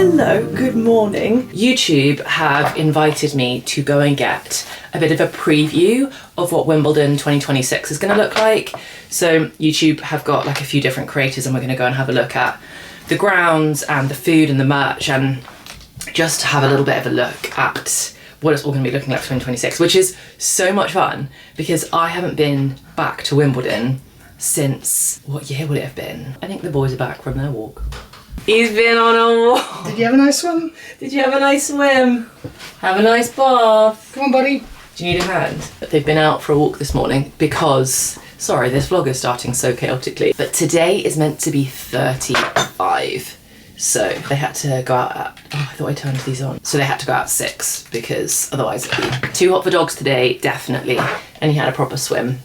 Hello, good morning. YouTube have invited me to go and get a bit of a preview of what Wimbledon 2026 is going to look like. So YouTube have got like a few different creators and we're going to go and have a look at the grounds and the food and the merch and just have a little bit of a look at what it's all going to be looking like for 2026, which is so much fun because I haven't been back to Wimbledon since, what year would it have been? I think the boys are back from their walk. He's been on a walk. Did you have a nice swim? Did you have a nice swim? Have a nice bath? Come on, buddy. Do you need a hand? But they've been out for a walk this morning because, sorry, this vlog is starting so chaotically, but today is meant to be 35. So they had to go out at, oh, I thought I turned these on. So they had to go out at 6 because otherwise it'd be too hot for dogs today, definitely. And he had a proper swim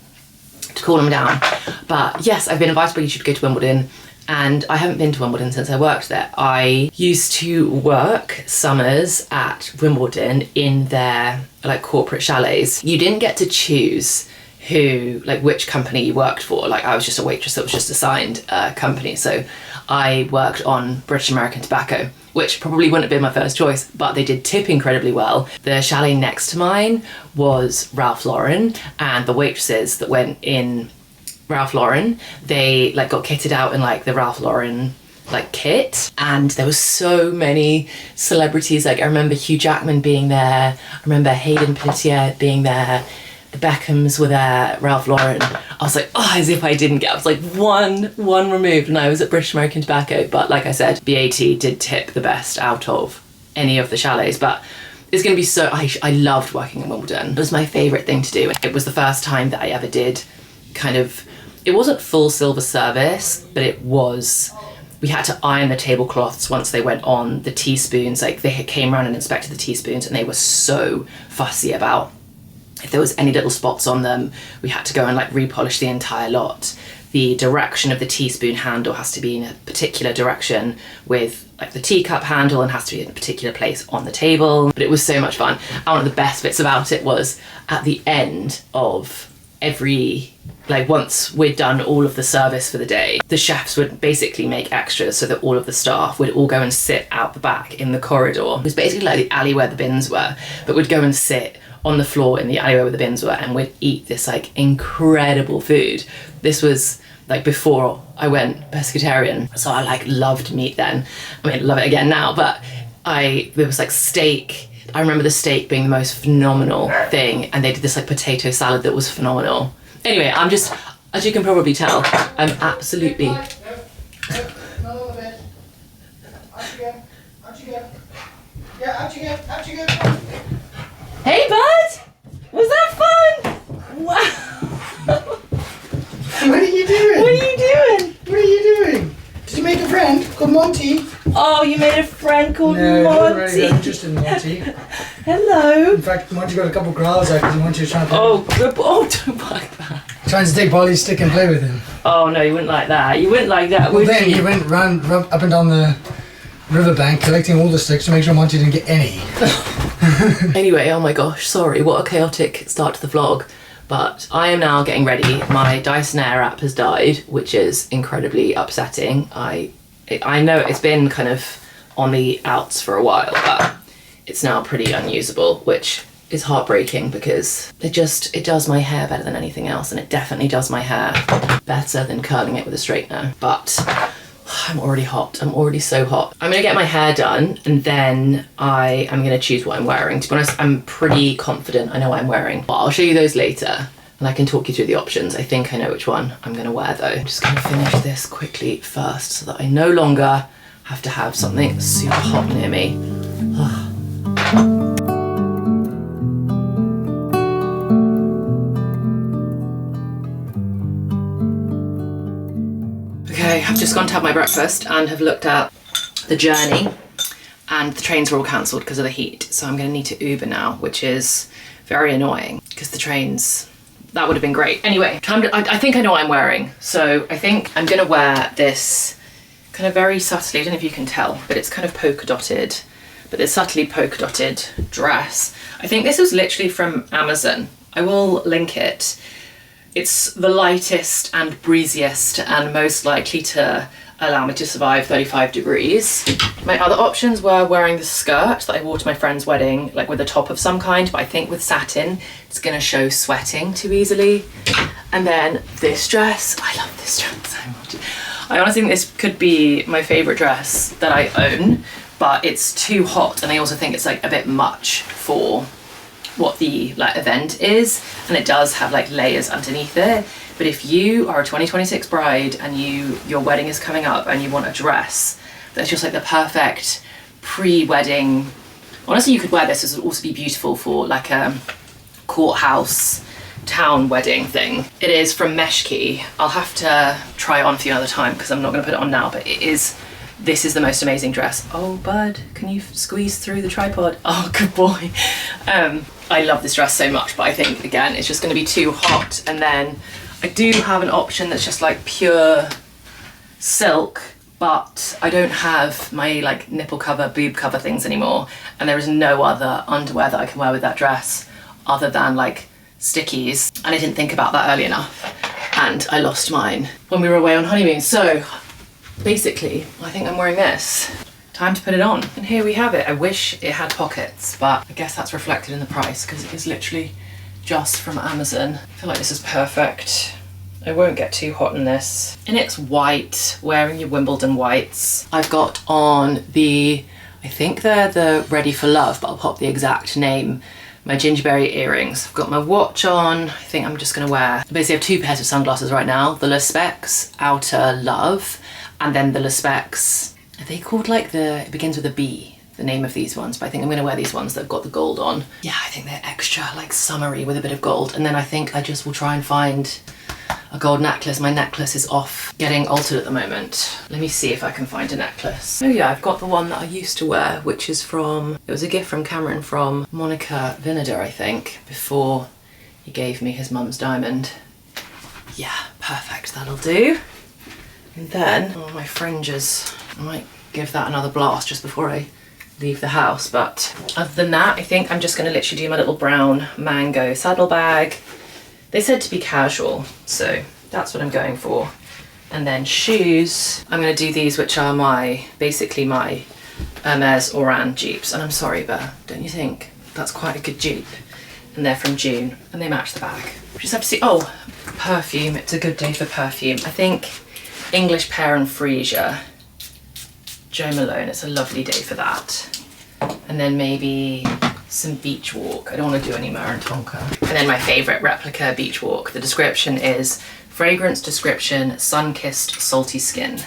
to cool him down. But yes, I've been invited by YouTube to go to Wimbledon. And I haven't been to Wimbledon since I worked there. I used to work summers at Wimbledon in their like corporate chalets. You didn't get to choose which company you worked for. Like I was just a waitress that was just assigned a company. So I worked on British American Tobacco, which probably wouldn't have been my first choice, but they did tip incredibly well. The chalet next to mine was Ralph Lauren, and the waitresses that went in Ralph Lauren, they like got kitted out in like the Ralph Lauren like kit, and there was so many celebrities. Like I remember Hugh Jackman being there, I remember Hayden Panettiere being there, the Beckhams were there, Ralph Lauren. I was like, oh, as if I didn't get, I was like one removed and I was at British American Tobacco. But like I said, BAT did tip the best out of any of the chalets. But it's going to be so, I loved working in Wimbledon. It was my favourite thing to do. It was the first time that I ever did kind of, it wasn't full silver service, but it was, we had to iron the tablecloths once they went on, the teaspoons, like they came around and inspected the teaspoons and they were so fussy about if there was any little spots on them, we had to go and like repolish the entire lot. The direction of the teaspoon handle has to be in a particular direction with like the teacup handle and has to be in a particular place on the table. But it was so much fun. And one of the best bits about it was at the end of every, like once we'd done all of the service for the day, the chefs would basically make extras so that all of the staff would all go and sit out the back in the corridor. It was basically like the alley where the bins were, but we'd go and sit on the floor in the alleyway where the bins were and we'd eat this like incredible food. This was like before I went pescatarian, so I like loved meat then. I mean, love it again now, but there was like steak. I remember the steak being the most phenomenal thing, and they did this like potato salad that was phenomenal. Anyway, I'm just, as you can probably tell, I'm absolutely... Hey bud! Was that fun? Wow! What are you doing? What are you doing? What are you doing? Did you make a friend called Monty? Oh, you made a friend called No, Monty. Really got interested in Monty. Hello. In fact, Monty got a couple of growls out because Monty was trying to don't like that. trying to take Polly's stick and play with him. Oh no, you wouldn't like that. You wouldn't like that, Well, would then you? he went up and down the riverbank collecting all the sticks to make sure Monty didn't get any. Anyway, oh my gosh, sorry, what a chaotic start to the vlog. But I am now getting ready. My Dyson Airwrap has died, which is incredibly upsetting. I know it's been kind of on the outs for a while, but it's now pretty unusable, which is heartbreaking because it does my hair better than anything else, and it definitely does my hair better than curling it with a straightener. But I'm already hot. I'm already so hot. I'm gonna get my hair done and then I am gonna choose what I'm wearing. To be honest, I'm pretty confident I know what I'm wearing, but I'll show you those later and I can talk you through the options. I think I know which one I'm gonna wear though. I'm just gonna finish this quickly first so that I no longer have to have something super hot near me. Okay, I've just gone to have my breakfast and have looked at the journey and the trains were all cancelled because of the heat. So I'm going to need to Uber now, which is very annoying because the trains, that would have been great. Anyway, I think I know what I'm wearing. So I think I'm going to wear this kind of very subtly, I don't know if you can tell, but it's kind of polka dotted, but this subtly polka dotted dress. I think this was literally from Amazon. I will link it. It's the lightest and breeziest and most likely to allow me to survive 35 degrees. My other options were wearing the skirt that I wore to my friend's wedding, like with a top of some kind, but I think with satin, it's gonna show sweating too easily. And then this dress, I love this dress so much. I honestly think this could be my favorite dress that I own, but it's too hot, and I also think it's like a bit much for what the like event is, and it does have like layers underneath it. But if you are a 2026 bride and your wedding is coming up and you want a dress that's just like the perfect pre-wedding, honestly you could wear this. This would also be beautiful for like a courthouse town wedding thing. It is from Meshki. I'll have to try it on for you another time because I'm not going to put it on now, but this is the most amazing dress. Oh bud, can you squeeze through the tripod? Oh good boy. I love this dress so much, but I think again it's just going to be too hot. And then I do have an option that's just like pure silk, but I don't have my like nipple cover, boob cover things anymore, and there is no other underwear that I can wear with that dress other than like stickies, and I didn't think about that early enough, and I lost mine when we were away on honeymoon. So basically I think I'm wearing this. Time to put it on, and here we have it. I wish it had pockets, but I guess that's reflected in the price because it is literally just from Amazon. I feel like this is perfect. I won't get too hot in this. And it's white, wearing your Wimbledon whites. I've got on I think they're the Ready for Love, but I'll pop the exact name, my gingerberry earrings. I've got my watch on. I think I'm just gonna wear, basically I have two pairs of sunglasses right now. The Le Specs Outer Love, and then the Le Specs, are they called like it begins with a B, the name of these ones, but I think I'm gonna wear these ones that have got the gold on. Yeah, I think they're extra like summery with a bit of gold. And then I think I just will try and find a gold necklace. My necklace is off getting altered at the moment. Let me see if I can find a necklace. Oh yeah, I've got the one that I used to wear, which is it was a gift from Cameron from Monica Vinader, I think, before he gave me his mum's diamond. Yeah, perfect, that'll do. And then, my fringes, I might give that another blast just before I leave the house, but other than that I think I'm just going to literally do my little brown mango saddlebag. They said to be casual, so that's what I'm going for. And then shoes, I'm going to do these, which are basically my Hermes Oran Jeeps, and I'm sorry, but don't you think that's quite a good Jeep? And they're from June and they match the bag. We just have to see. Oh, perfume, it's a good day for perfume. I think English Pear and Freesia, Jo Malone, it's a lovely day for that. And then maybe some Beach Walk. I don't want to do any Mara and Tonka. And then my favourite replica Beach Walk. The description is fragrance description, sun-kissed salty skin.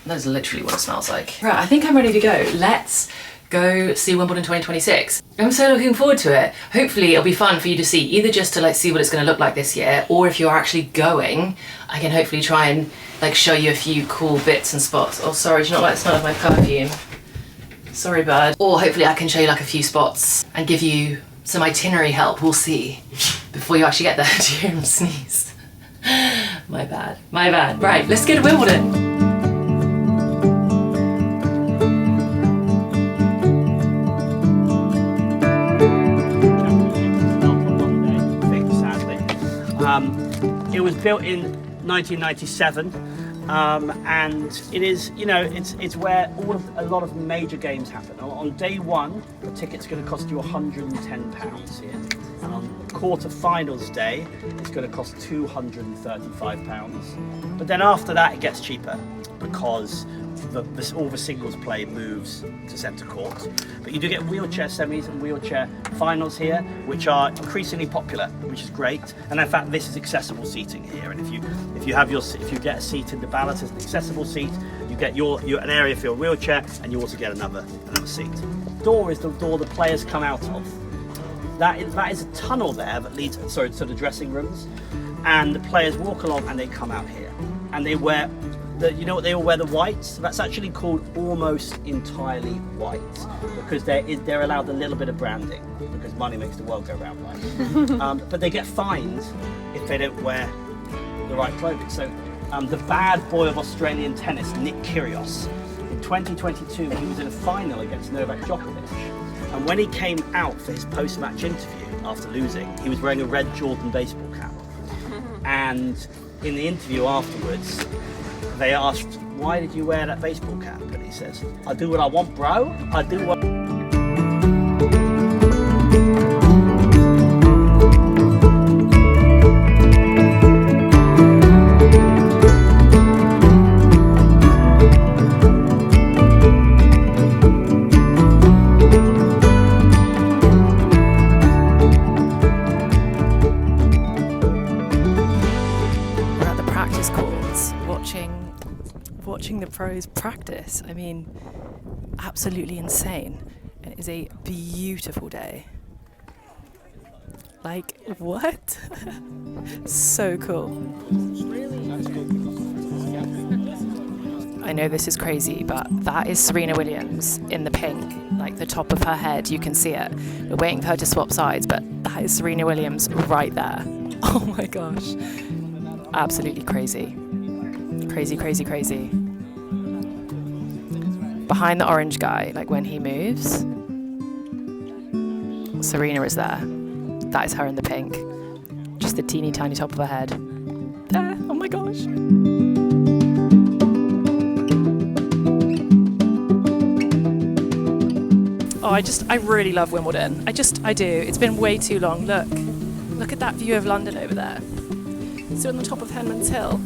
That is literally what it smells like. Right, I think I'm ready to go. Let's go see Wimbledon 2026. I'm so looking forward to it. Hopefully it'll be fun for you to see, either just to like see what it's going to look like this year, or if you're actually going, I can hopefully try and like show you a few cool bits and spots. Oh sorry, do you not like the smell of my perfume? Sorry bud. Or hopefully I can show you like a few spots and give you some itinerary help, we'll see, before you actually get there. Do you hear him sneeze? My bad, my bad. Right, let's go to Wimbledon. It was built in 1997, and it is, you know, it's where a lot of major games happen. On day one, the ticket's going to cost you £110 here, and on quarter-finals day, it's going to cost £235. But then after that, it gets cheaper because all the singles play moves to centre court. But you do get wheelchair semis and wheelchair finals here, which are increasingly popular, which is great. And in fact, this is accessible seating here. And if you get a seat in the ballot as an accessible seat, you get an area for your wheelchair, and you also get another seat. Door is the door the players come out of. That is a tunnel there that leads to the dressing rooms, and the players walk along and they come out here, and they wear. You know what, they all wear the whites. That's actually called almost entirely white, because they're allowed a little bit of branding, because money makes the world go round, right? But they get fined if they don't wear the right clothing. So the bad boy of Australian tennis, Nick Kyrgios, in 2022 he was in a final against Novak Djokovic, and when he came out for his post-match interview after losing, he was wearing a red Jordan baseball cap. And in the interview afterwards, they asked why did you wear that baseball cap? And he says, I do what I want, bro. I do what... Watching the pros practice, I mean, absolutely insane. It is a beautiful day. Like, what? So cool. I know this is crazy, but that is Serena Williams in the pink, like the top of her head, you can see it. We're waiting for her to swap sides, but that is Serena Williams right there. Oh my gosh. Absolutely crazy. Crazy, crazy, crazy. Behind the orange guy, like when he moves, Serena is there. That is her in the pink. Just the teeny tiny top of her head. There, oh my gosh. Oh, I really love Wimbledon. I do. It's been way too long. Look at that view of London over there. So on the top of Henman's Hill.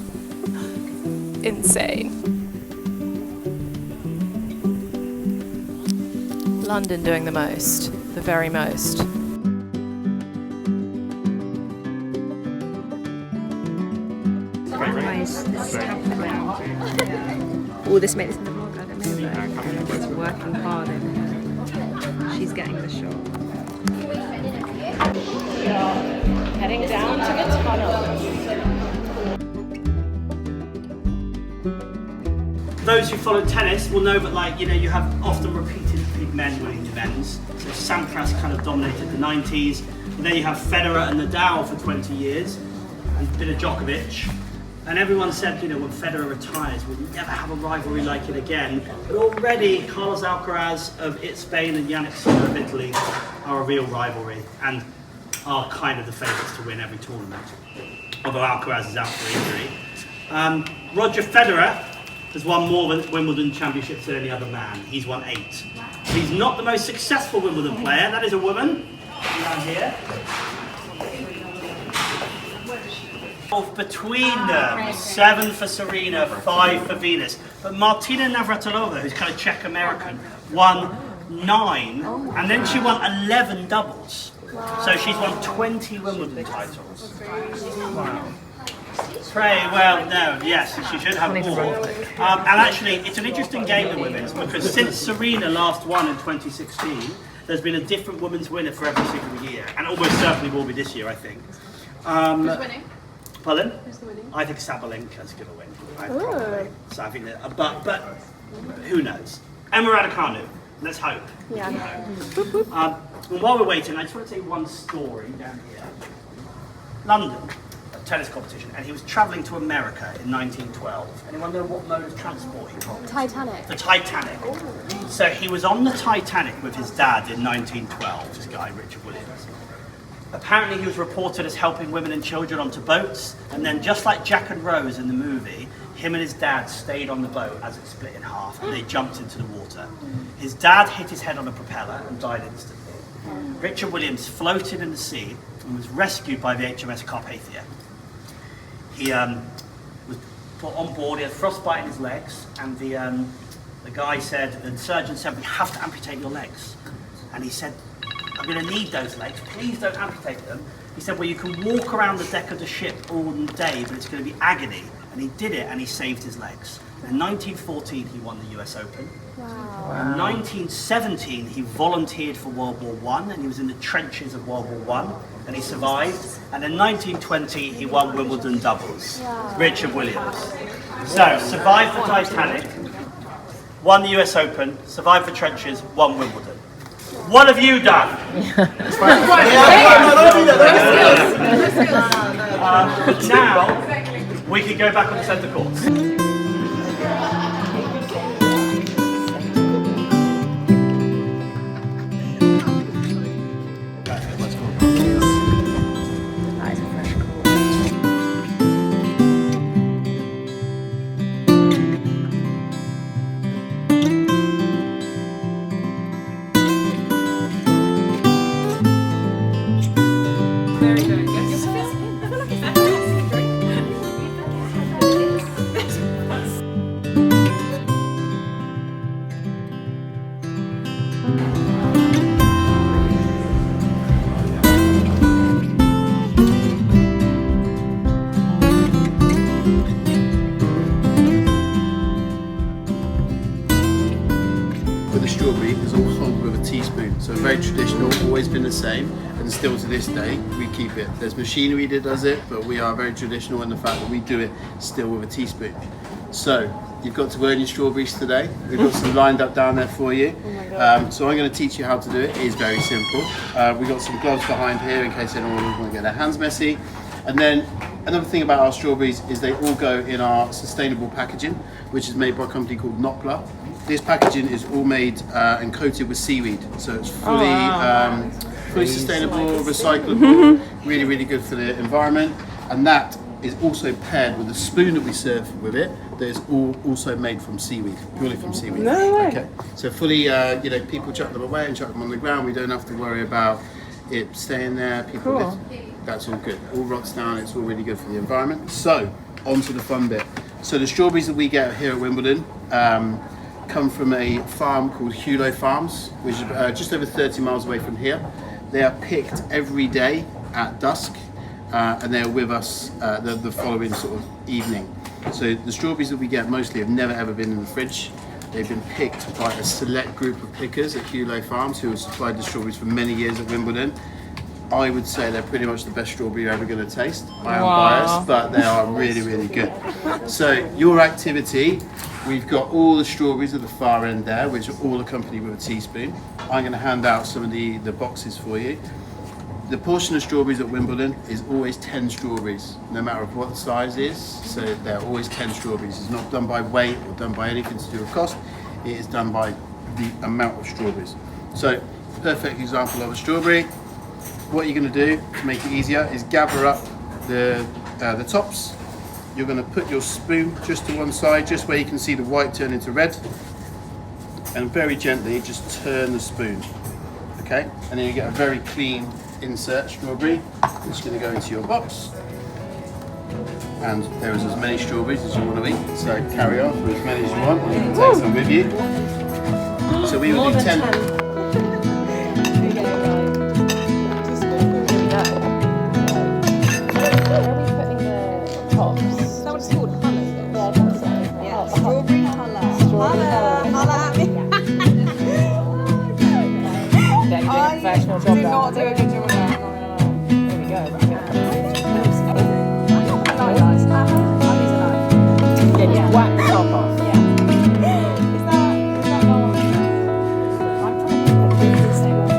Insane. London doing the most, the very most. All this makes in the vlog, I don't know, but it's working hard over here. She's getting the shot. Heading down to the tunnel. Those who follow tennis will know that, like, you know, you have often repeated big men winning events. So Sampras kind of dominated the 90s. And then you have Federer and Nadal for 20 years, and a bit of Djokovic. And everyone said, you know, when Federer retires, we'll never have a rivalry like it again. But already, Carlos Alcaraz of Spain and Yannick Sinner of Italy are a real rivalry and are kind of the favourites to win every tournament. Although Alcaraz is out for injury. Roger Federer has won more Wimbledon championships than any other man. He's won 8. He's not the most successful Wimbledon player. That is a woman down here. Between them, 7 for Serena, 5 for Venus. But Martina Navratilova, who's kind of Czech-American, won 9, and then she won 11 doubles. So she's won 20 Wimbledon titles. Wow. Pray, well, no, yes, she should have more. And actually, it's an interesting game, the women's, because since Serena last won in 2016, there's been a different women's winner for every single year, and almost certainly will be this year, I think. Who's winning? Pardon? Who's the winning? I think Sabalenka's going to win. Probably. So I think that, but who knows? Emma Raducanu. Let's hope. Yeah. And while we're waiting, I just want to tell you one story down here. London, a tennis competition, and he was travelling to America in 1912. Anyone know what mode of transport he took? Titanic. The Titanic. Ooh. So he was on the Titanic with his dad in 1912, this guy, Richard Williams. Apparently he was reported as helping women and children onto boats, and then just like Jack and Rose in the movie, him and his dad stayed on the boat as it split in half, and they jumped into the water. His dad hit his head on a propeller and died instantly. Richard Williams floated in the sea and was rescued by the HMS Carpathia. He was put on board, he had frostbite in his legs, and the guy said, the surgeon said, we have to amputate your legs. And he said, I'm going to need those legs, please don't amputate them. He said, well, you can walk around the deck of the ship all day, but it's going to be agony. And he did it, and he saved his legs. In 1914, he won the US Open. Wow. In 1917, he volunteered for World War I, and he was in the trenches of World War I, and he survived. And in 1920, he won Wimbledon doubles. Wow. Richard Williams. So, survived the Titanic, won the US Open, survived the trenches, won Wimbledon. What have you done? But now, we can go back on the centre courts. with the strawberry is all hugged with a teaspoon. So very traditional, always been the same, and still to this day we keep it. There's machinery that does it, but we are very traditional in the fact that we do it still with a teaspoon. So you've got to earn your strawberries today. We've got some lined up down there for you. So I'm going to teach you how to do it. It is very simple. We've got some gloves behind here in case anyone want to get their hands messy. And then another thing about our strawberries is they all go in our sustainable packaging, which is made by a company called Nopla. This packaging is all made and coated with seaweed, so it's fully fully sustainable, recyclable, really, really good for the environment. And that is also paired with a spoon that we serve with it that is also made from seaweed, purely from seaweed. No way. Okay, so fully, people chuck them away and chuck them on the ground. We don't have to worry about it staying there. People Cool. that's all good. All rots down. It's all really good for the environment. So on to the fun bit. So the strawberries that we get here at Wimbledon come from a farm called Hewlow Farms, which is just over 30 miles away from here. They are picked every day at dusk, and they're with us the following sort of evening. So the strawberries that we get mostly have never ever been in the fridge. They've been picked by a select group of pickers at Hewlow Farms who have supplied the strawberries for many years at Wimbledon. I would say they're pretty much the best strawberry you're ever going to taste. I am biased, but they are really, really good. So your activity, we've got all the strawberries at the far end there, which are all accompanied with a teaspoon. I'm going to hand out some of the boxes for you. The portion of strawberries at Wimbledon is always 10 strawberries, no matter what the size is. So they're always 10 strawberries. It's not done by weight or done by anything to do with cost. It is done by the amount of strawberries. So, perfect example of a strawberry. What you're going to do to make it easier is gather up the tops. You're going to put your spoon just to one side, just where you can see the white turn into red, and very gently just turn the spoon. Okay, and then you get a very clean insert strawberry. It's going to go into your box, and there is as many strawberries as you want to eat. So carry on for as many as you want. You can take some with you. So we will do 10. Professional job there. Not do a good job of that. There we go. Yeah, you whack the top off. Yeah. Is that normal? I'm trying to think of the same one.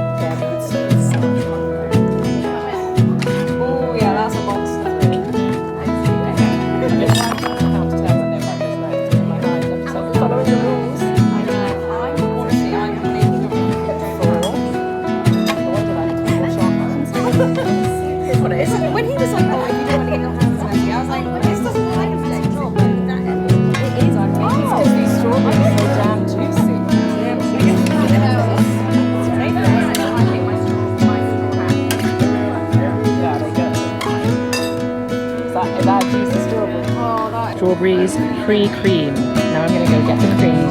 Yeah, oh yeah, that's a monster. Following the rules. I know. Honestly, I'm making a when he was like, oh, you don't want to get your hands messy, I was like, this doesn't like a messy job, but it is. Like, because these strawberries are so damn juicy. Yeah, they're good. Is that juicy strawberry? Oh, that is strawberries pre-cream. Now I'm going to go get the cream.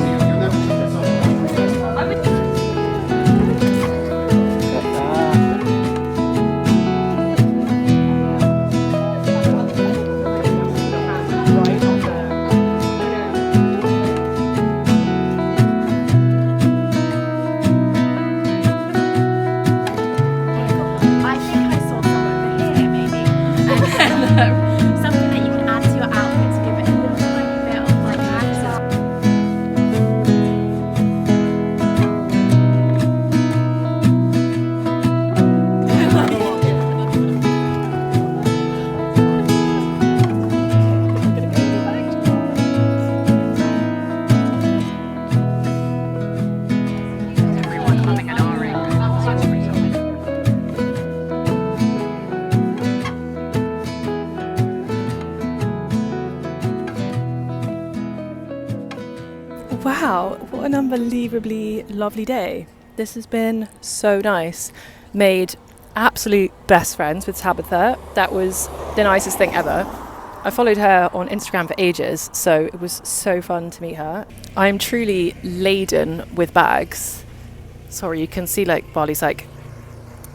Something that you can add to your outfit to give it a little tiny bit of like everyone humming and ahhing. Wow, what an unbelievably lovely day. This has been so nice. Made absolute best friends with Tabitha. That was the nicest thing ever. I followed her on Instagram for ages, so it was so fun to meet her. I'm truly laden with bags. Sorry, you can see like Barley's like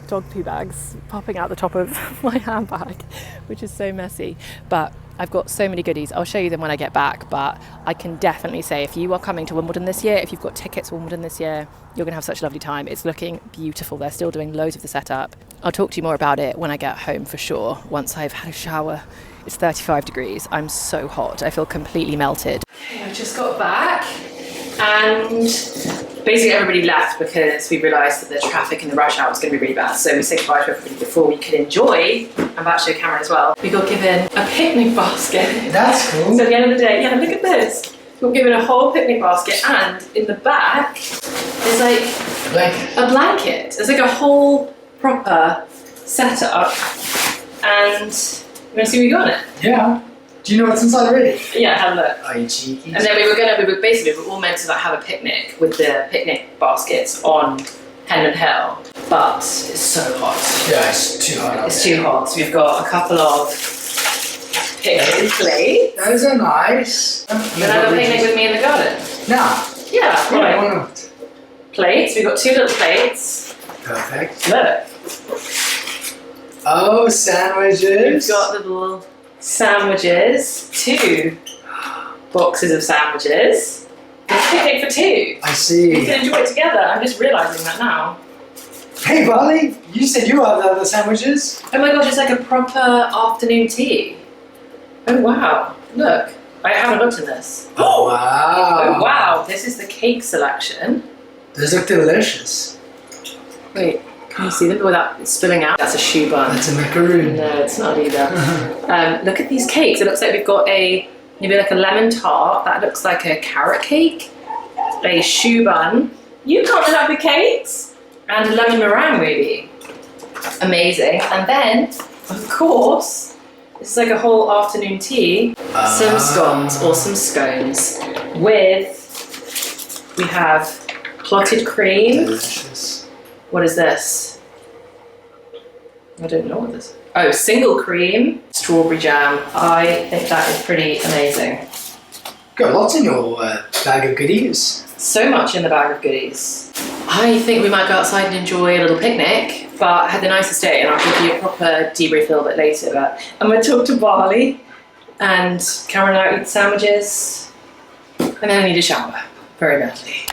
dog poo bags popping out the top of my handbag, which is so messy. But I've got so many goodies. I'll show you them when I get back, but I can definitely say if you are coming to Wimbledon this year, if you've got tickets to Wimbledon this year, you're going to have such a lovely time. It's looking beautiful. They're still doing loads of the setup. I'll talk to you more about it when I get home for sure, once I've had a shower. It's 35 degrees. I'm so hot. I feel completely melted. Okay, I just got back and basically everybody left because we realised that the traffic in the rush hour was going to be really bad. So we said goodbye to everybody before we could enjoy. I'm about to show Cameron as well. We got given a picnic basket. That's cool. So at the end of the day, yeah, look at this. We got given a whole picnic basket, and in the back there's like a blanket. There's like a whole proper setup, and you want to see what we got on it? Yeah. Do you know what's inside already? Yeah, have a look. Are you cheeky? And then we were all meant to like have a picnic with the picnic baskets on Henman Hill, but it's so hot. Yeah, it's too hot. It's too hot. So we've got a couple of picnic plates. Those are nice. Then have a picnic with me in the garden. Now. Yeah, Why right. not? Plates. We've got 2 little plates. Perfect. Look. Oh, sandwiches. We've got little sandwiches. 2 boxes of sandwiches. It's a picnic for 2. I see. We can enjoy it together. I'm just realising that now. Hey, Barley, you said you have the sandwiches. Oh my gosh, it's like a proper afternoon tea. Oh wow, look. I haven't looked at this. Oh, wow. Oh wow, this is the cake selection. Those look delicious. Wait, can you see them without spilling out? That's a shoe bun. That's a macaroon. No, it's not either. Look at these cakes. It looks like we've got maybe like a lemon tart. That looks like a carrot cake. A shoe bun. You can't have the cakes. And a lemon meringue maybe. Amazing. And then, of course, it's like a whole afternoon tea. Some scones or some scones with, we have clotted cream. Delicious. What is this? I don't know what this is. Oh, single cream, strawberry jam. I think that is pretty amazing. Got lots in your bag of goodies. So much in the bag of goodies. I think we might go outside and enjoy a little picnic, but I had the nicest day, and I'll give you a proper debrief a little bit later. But I'm going to talk to Barley, and Cameron and I eat sandwiches, and then I need a shower very badly.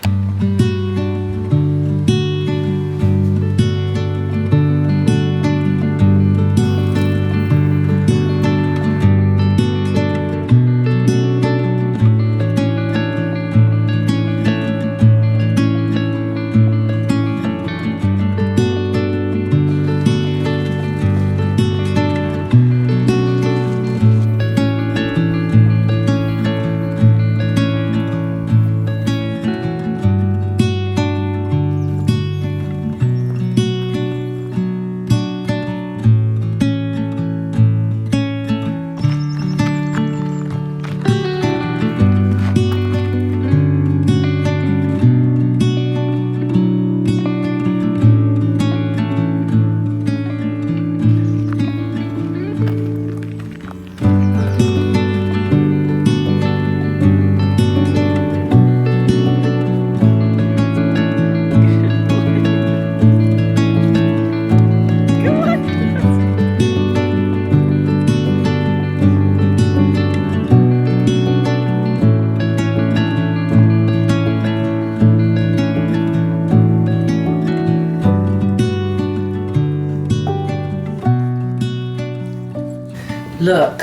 Look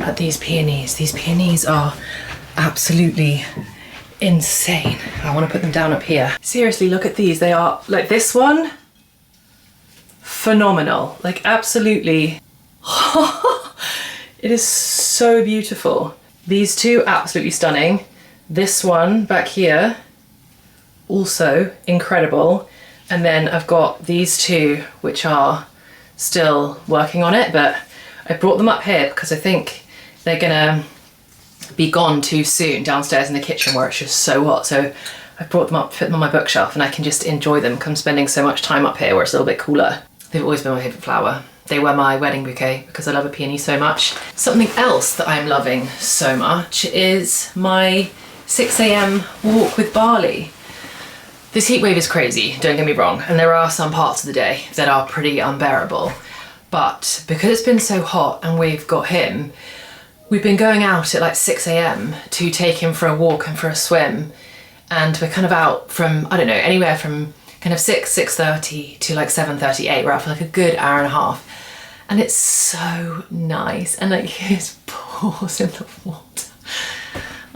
at these peonies. These peonies are absolutely insane. I want to put them down up here. Seriously, look at these. They are, like this one, phenomenal. Like absolutely. It is so beautiful. These 2, absolutely stunning. This one back here, also incredible. And then I've got these 2, which are still working on it, but I brought them up here because I think they're gonna be gone too soon downstairs in the kitchen where it's just so hot. So I brought them up, put them on my bookshelf, and I can just enjoy them because I'm spending so much time up here where it's a little bit cooler. They've always been my favourite flower. They were my wedding bouquet because I love a peony so much. Something else that I'm loving so much is my 6 a.m. walk with Barley. This heat wave is crazy, don't get me wrong, and there are some parts of the day that are pretty unbearable. But because it's been so hot and we've got him, We've been going out at like 6 a.m. to take him for a walk and for a swim. And we're kind of out from, I don't know, anywhere from kind of 6:30 to like 7:38. We're out for like a good hour and a half. And it's so nice. And like his paws in the water.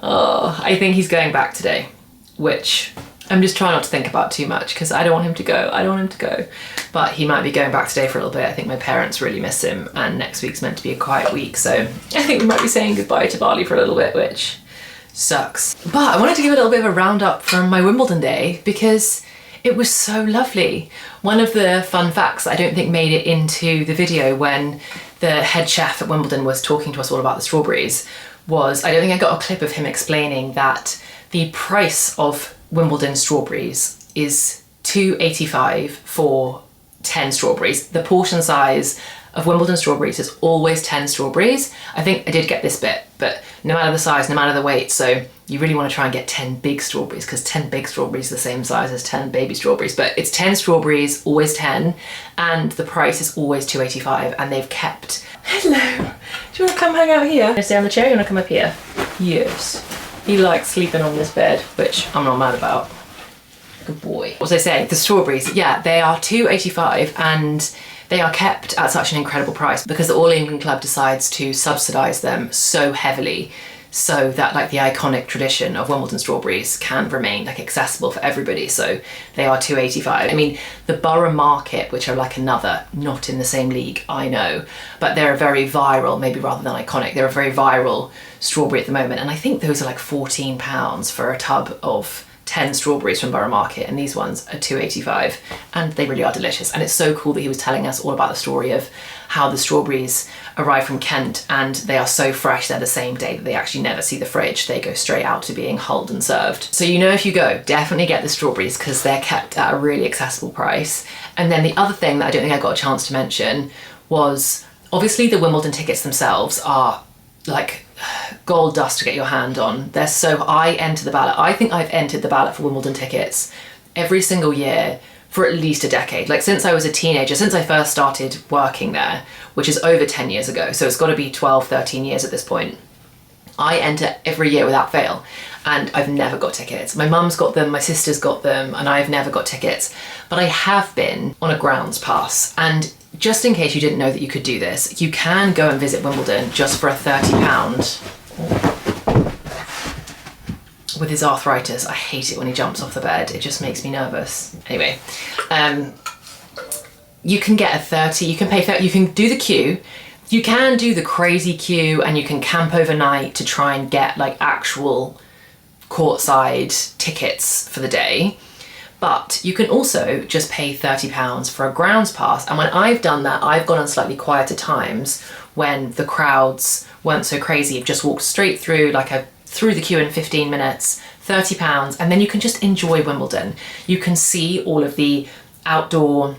Oh, I think he's going back today, which I'm just trying not to think about too much because I don't want him to go. I don't want him to go. But he might be going back today for a little bit. I think my parents really miss him and next week's meant to be a quiet week. So I think we might be saying goodbye to Bali for a little bit, which sucks. But I wanted to give a little bit of a roundup from my Wimbledon day because it was so lovely. One of the fun facts that I don't think made it into the video when the head chef at Wimbledon was talking to us all about the strawberries was, I don't think I got a clip of him explaining that the price of Wimbledon strawberries is $2.85 for 10 strawberries. The portion size of Wimbledon strawberries is always 10 strawberries. I think I did get this bit, but no matter the size, no matter the weight, so you really want to try and get 10 big strawberries because 10 big strawberries are the same size as 10 baby strawberries, but it's 10 strawberries, always 10, and the price is always $2.85, and they've kept... Hello! Do you want to come hang out here? You want to stay on the chair or you want to come up here? Yes. He likes sleeping on this bed, which I'm not mad about. Good boy. What was I saying? The strawberries, yeah, they are $2.85 and they are kept at such an incredible price because the All England Club decides to subsidise them so heavily so that like the iconic tradition of Wimbledon strawberries can remain like accessible for everybody. So they are $2.85. I mean, the Borough Market, which are like another, not in the same league, I know, but they're a very viral, maybe rather than iconic, they're a very viral strawberry at the moment. And I think those are like £14 for a tub of 10 strawberries from Borough Market, and these ones are $2.85, and they really are delicious. And it's so cool that he was telling us all about the story of how the strawberries arrive from Kent and they are so fresh, they're the same day that they actually never see the fridge. They go straight out to being hulled and served. So you know, if you go, definitely get the strawberries because they're kept at a really accessible price. And then the other thing that I don't think I got a chance to mention was obviously the Wimbledon tickets themselves are like gold dust to get your hand on. They're so, I enter the ballot. I think I've entered the ballot for Wimbledon tickets every single year for at least a decade. Like since I was a teenager, since I first started working there, which is over 10 years ago. So it's got to be 12, 13 years at this point. I enter every year without fail and I've never got tickets. My mum's got them, my sister's got them, and I've never got tickets. But I have been on a grounds pass, and just in case you didn't know that you could do this, you can go and visit Wimbledon just for a £30. With his arthritis, I hate it when he jumps off the bed. It just makes me nervous. Anyway, you can get a 30, you can pay 30, you can do the queue. You can do the crazy queue and you can camp overnight to try and get like actual courtside tickets for the day. But you can also just pay £30 for a grounds pass. And when I've done that, I've gone on slightly quieter times when the crowds weren't so crazy. You've just walked straight through, through the queue in 15 minutes, £30, and then you can just enjoy Wimbledon. You can see all of the outdoor,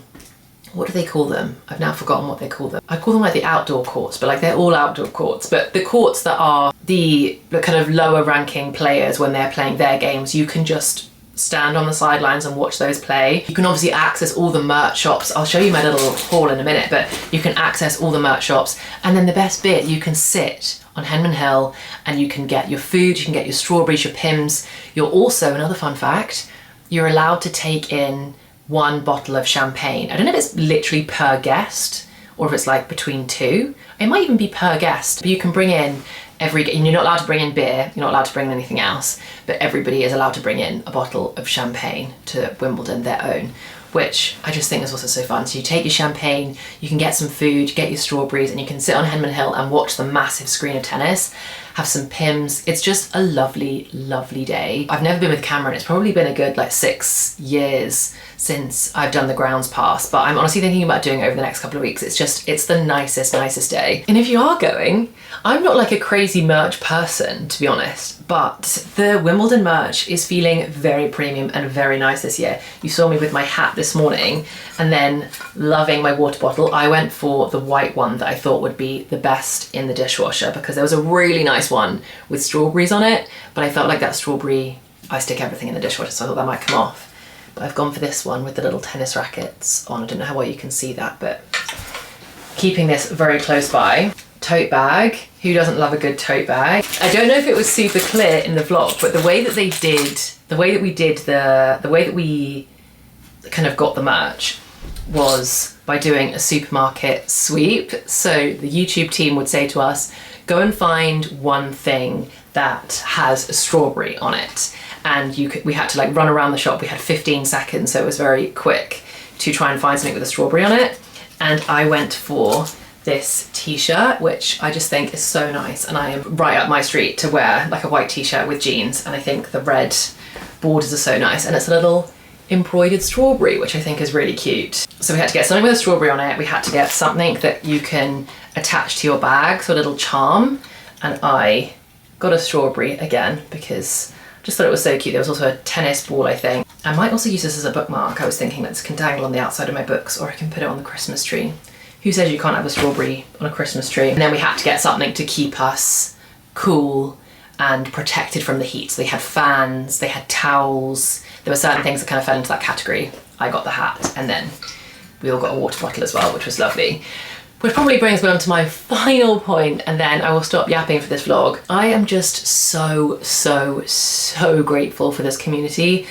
what do they call them? I've now forgotten what they call them. I call them like the outdoor courts, but like they're all outdoor courts. But the courts that are the kind of lower ranking players when they're playing their games, you can just stand on the sidelines and watch those play. You can obviously access all the merch shops. I'll show you my little haul in a minute, but you can access all the merch shops. And then the best bit, you can sit on Henman Hill and you can get your food, you can get your strawberries, your Pims. You're also, another fun fact, you're allowed to take in 1 bottle of champagne. I don't know if it's literally per guest or if it's like between 2. It might even be per guest, but you can bring in and you're not allowed to bring in beer, you're not allowed to bring in anything else, but everybody is allowed to bring in a bottle of champagne to Wimbledon, their own, which I just think is also so fun. So you take your champagne, you can get some food, get your strawberries, and you can sit on Henman Hill and watch the massive screen of tennis, have some Pims. It's just a lovely, lovely day. I've never been with Cameron. It's probably been a good like 6 years since I've done the grounds pass, but I'm honestly thinking about doing it over the next couple of weeks. It's the nicest day. And if you are going, I'm not like a crazy merch person, to be honest, but the Wimbledon merch is feeling very premium and very nice this year. You saw me with my hat this morning and then loving my water bottle. I went for the white one that I thought would be the best in the dishwasher because there was a really nice one with strawberries on it, but I felt like that strawberry, I stick everything in the dishwasher, so I thought that might come off. But I've gone for this one with the little tennis rackets on. I don't know how well you can see that, but keeping this very close by. tote bag. Who doesn't love a good tote bag? I don't know if it was super clear in the vlog, but the way that we kind of got the merch was by doing a supermarket sweep. So the YouTube team would say to us, go and find one thing that has a strawberry on it. And we had to like run around the shop. We had 15 seconds, so it was very quick to try and find something with a strawberry on it. And I went for this t-shirt, which I just think is so nice. And I am right up my street to wear like a white t-shirt with jeans. And I think the red borders are so nice. And it's a little embroidered strawberry, which I think is really cute. So we had to get something with a strawberry on it. We had to get something that you can attach to your bag, so a little charm. And I got a strawberry again because I just thought it was so cute. There was also a tennis ball, I think. I might also use this as a bookmark. I was thinking that this can dangle on the outside of my books, or I can put it on the Christmas tree. Who says you can't have a strawberry on a Christmas tree? And then we had to get something to keep us cool and protected from the heat. So they had fans, they had towels. There were certain things that kind of fell into that category. I got the hat, and then we all got a water bottle as well, which was lovely. Which probably brings me on to my final point, and then I will stop yapping for this vlog. I am just so grateful for this community.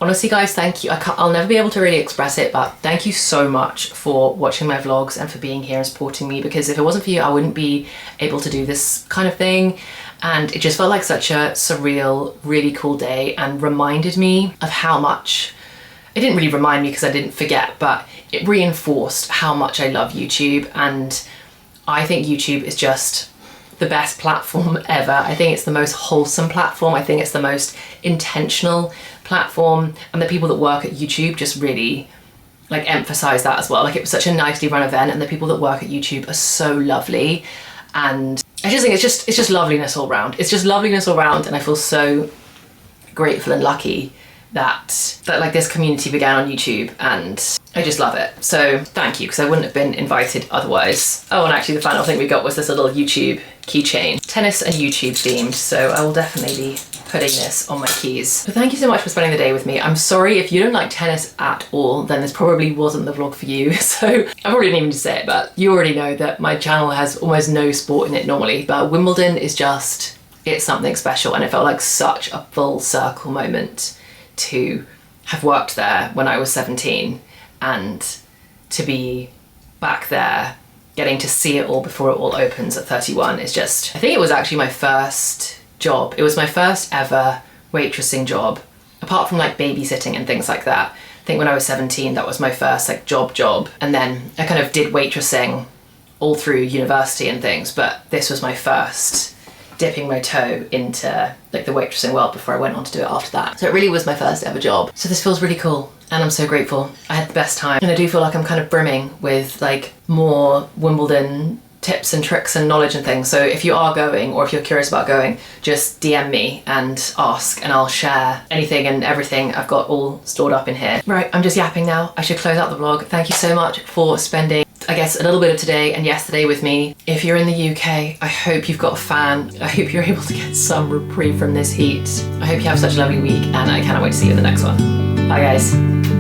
Honestly guys, thank you. I'll never be able to really express it, but thank you so much for watching my vlogs and for being here and supporting me, because if it wasn't for you, I wouldn't be able to do this kind of thing. And it just felt like such a surreal, really cool day, and reminded me of how much, it didn't really remind me because I didn't forget, but it reinforced how much I love YouTube. And I think YouTube is just the best platform ever. I think it's the most wholesome platform. I think it's the most intentional platform, and the people that work at YouTube just really like emphasize that as well. Like, it was such a nicely run event, and the people that work at YouTube are so lovely, and I just think it's just loveliness all round. It's just loveliness all round, and I feel so grateful and lucky that like this community began on YouTube, and I just love it. So thank you, because I wouldn't have been invited otherwise. Oh, and actually the final thing we got was this little YouTube keychain, tennis and YouTube themed, so I will definitely be putting this on my keys. But thank you so much for spending the day with me. I'm sorry if you don't like tennis at all, then this probably wasn't the vlog for you. So I probably didn't even say it, but you already know that my channel has almost no sport in it normally, but Wimbledon is just, it's something special, and it felt like such a full circle moment to have worked there when I was 17, and to be back there getting to see it all before it all opens at 31 is just, I think it was actually my first job. It was my first ever waitressing job, apart from like babysitting and things like that. I think when I was 17, that was my first like job. And then I kind of did waitressing all through university and things, but this was my first dipping my toe into like the waitressing world before I went on to do it after that. So it really was my first ever job. So this feels really cool, and I'm so grateful. I had the best time, and I do feel like I'm kind of brimming with like more Wimbledon tips and tricks and knowledge and things. So if you are going, or if you're curious about going, just DM me and ask, and I'll share anything and everything I've got all stored up in here. Right, I'm just yapping now. I should close out the vlog. Thank you so much for spending, I guess, a little bit of today and yesterday with me. If you're in the UK, I hope you've got a fan. I hope you're able to get some reprieve from this heat. I hope you have such a lovely week, and I cannot wait to see you in the next one. Bye guys.